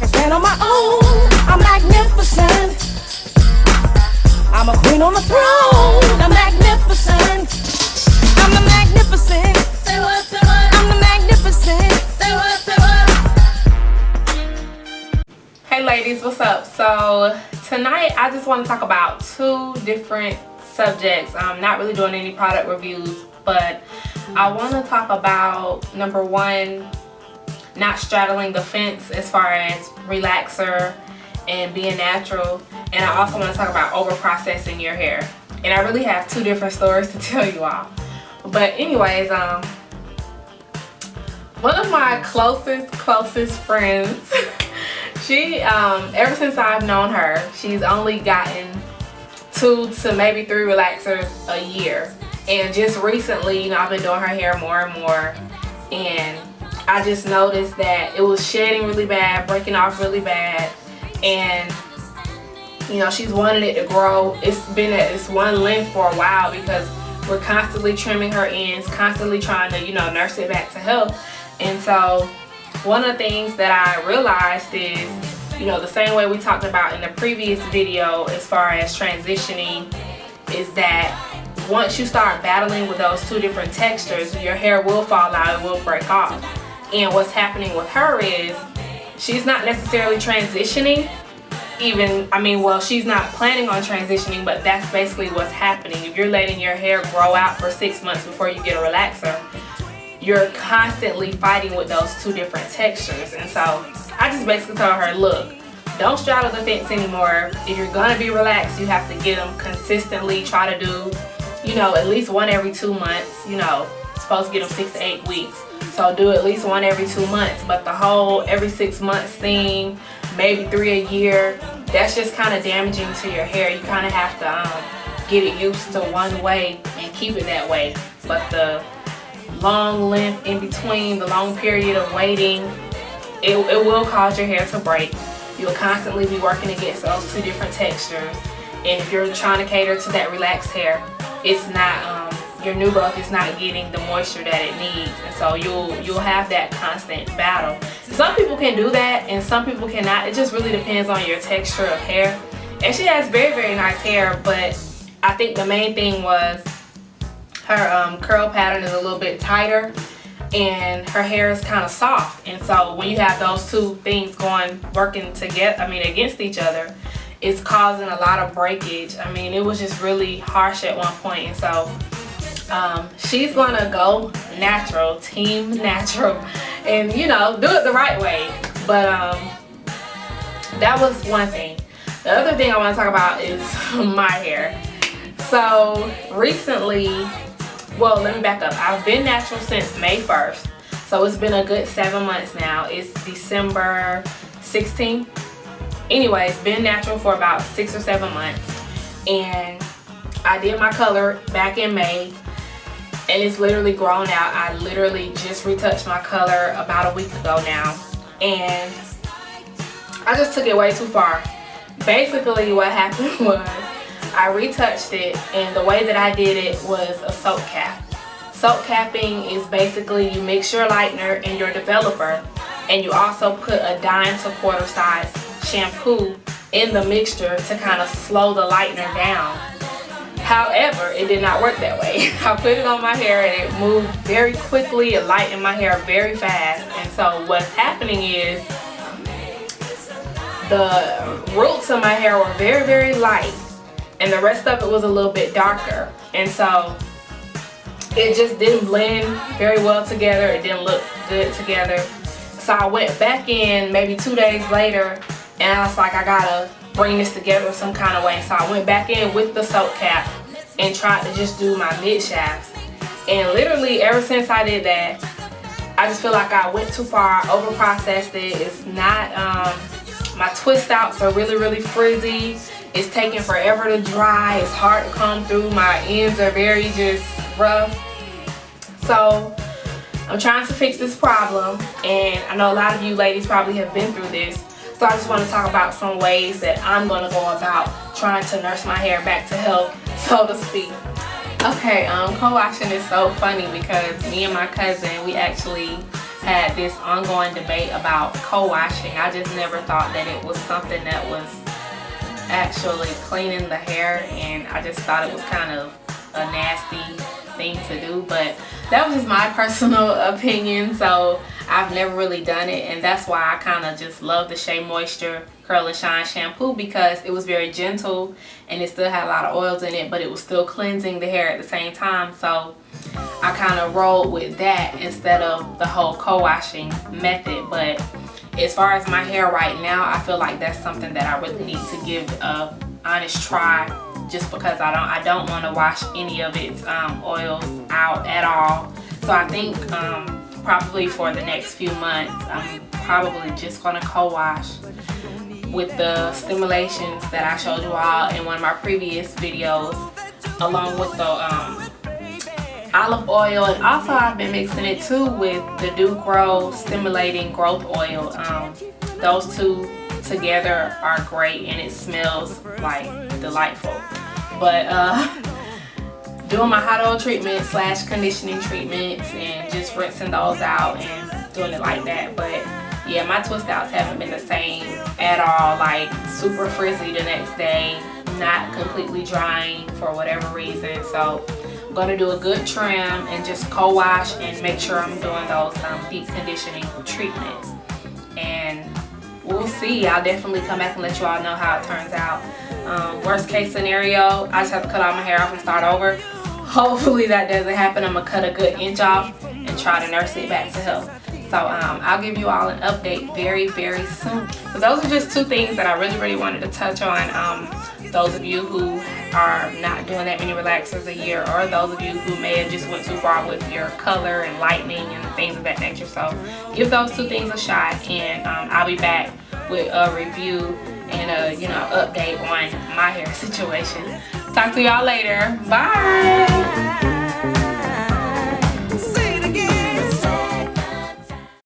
can stand on my own. I'm magnificent. I'm a queen on the throne. I'm magnificent. I'm the magnificent. Say what, say what? I'm the magnificent. Say what, say what? Hey ladies, what's up? So tonight I just want to talk about two different subjects. I'm not really doing any product reviews, but I want to talk about number one, not straddling the fence as far as relaxer and being natural, and I also want to talk about over processing your hair. And I really have two different stories to tell you all. But anyways, one of my closest friends, she ever since I've known her, she's only gotten 2 to maybe 3 relaxers a year. And just recently, you know, I've been doing her hair more and more, and I just noticed that it was shedding really bad, breaking off really bad, and you know, she's wanted it to grow. It's been at this one length for a while because we're constantly trimming her ends, constantly trying to, you know, nurse it back to health. And so one of the things that I realized is, you know, the same way we talked about in the previous video as far as transitioning, is that once you start battling with those two different textures, your hair will fall out, it will break off. And what's happening with her is she's not necessarily transitioning, she's not planning on transitioning, but that's basically what's happening. If you're letting your hair grow out for 6 months before you get a relaxer, you're constantly fighting with those two different textures. And so I just basically told her, look, don't straddle the fence anymore. If you're gonna be relaxed, you have to get them consistently. Try to do, you know, at least one every 2 months. You know, supposed to get them 6 to 8 weeks. So do at least one every 2 months. But the whole every 6 months thing, maybe 3 a year, that's just kind of damaging to your hair. You kind of have to get it used to one way and keep it that way. But the long length in between, the long period of waiting, it will cause your hair to break. You'll constantly be working against those two different textures. And if you're trying to cater to that relaxed hair, it's not, your new growth is not getting the moisture that it needs. And so you'll have that constant battle. Some people can do that and some people cannot. It just really depends on your texture of hair. And she has very, very nice hair, but I think the main thing was her curl pattern is a little bit tighter and her hair is kind of soft. And so when you have those two things working together, against each other, it's causing a lot of breakage. It was just really harsh at one point. And so she's gonna go natural, team natural, and you know, do it the right way. But that was one thing. The other thing I want to talk about is my hair. So recently, well, let me back up. I've been natural since May 1st, so it's been a good 7 months now. It's December 16th. Anyways, been natural for about 6 or 7 months, and I did my color back in May, and it's literally grown out. I literally just retouched my color about a week ago now, and I just took it way too far. Basically what happened was I retouched it, and the way that I did it was a soap cap. Soap capping is basically you mix your lightener and your developer, and you also put a dime to quarter size shampoo in the mixture to kind of slow the lightener down. However, it did not work that way. I put it on my hair and it moved very quickly. It lightened my hair very fast. And so what's happening is the roots of my hair were very, very light, and the rest of it was a little bit darker. And so it just didn't blend very well together. It didn't look good together. So I went back in maybe 2 days later, and I was like, I gotta bring this together some kind of way. So I went back in with the soap cap and tried to just do my mid shafts. And literally ever since I did that, I just feel like I went too far, over processed it. It's not, my twist outs are really, really frizzy. It's taking forever to dry. It's hard to comb through. My ends are very just rough. So I'm trying to fix this problem, and I know a lot of you ladies probably have been through this. So I just want to talk about some ways that I'm going to go about trying to nurse my hair back to health, so to speak. Okay, co-washing is so funny because me and my cousin, we actually had this ongoing debate about co-washing. I just never thought that it was something that was actually cleaning the hair, and I just thought it was kind of a nasty thing to do. But that was just my personal opinion, so I've never really done it, and that's why I kind of just love the Shea Moisture Curl and Shine shampoo, because it was very gentle and it still had a lot of oils in it, but it was still cleansing the hair at the same time. So I kind of rolled with that instead of the whole co-washing method. But as far as my hair right now, I feel like that's something that I really need to give a honest try, just because I don't want to wash any of its oils out at all. So I think probably for the next few months, I'm probably just gonna co-wash with the stimulations that I showed you all in one of my previous videos, along with the olive oil, and also I've been mixing it too with the Do Grow Stimulating Growth Oil. Those two together are great, and it smells like delightful. But doing my hot oil treatment / conditioning treatments and just rinsing those out and doing it like that. But yeah, my twist outs haven't been the same at all, like super frizzy the next day, not completely drying for whatever reason. So I'm gonna do a good trim and just co-wash and make sure I'm doing those deep conditioning treatments, and we'll see. I'll definitely come back and let you all know how it turns out. Worst case scenario, I just have to cut all my hair off and start over. Hopefully that doesn't happen. I'm gonna cut a good inch off and try to nurse it back to health. So I'll give you all an update very, very soon. So those are just two things that I really wanted to touch on. Those of you who are not doing that many relaxers a year, or those of you who may have just went too far with your color and lightening and things of that nature. So give those two things a shot, and I'll be back with a review and a update on my hair situation. Talk to y'all later. Bye.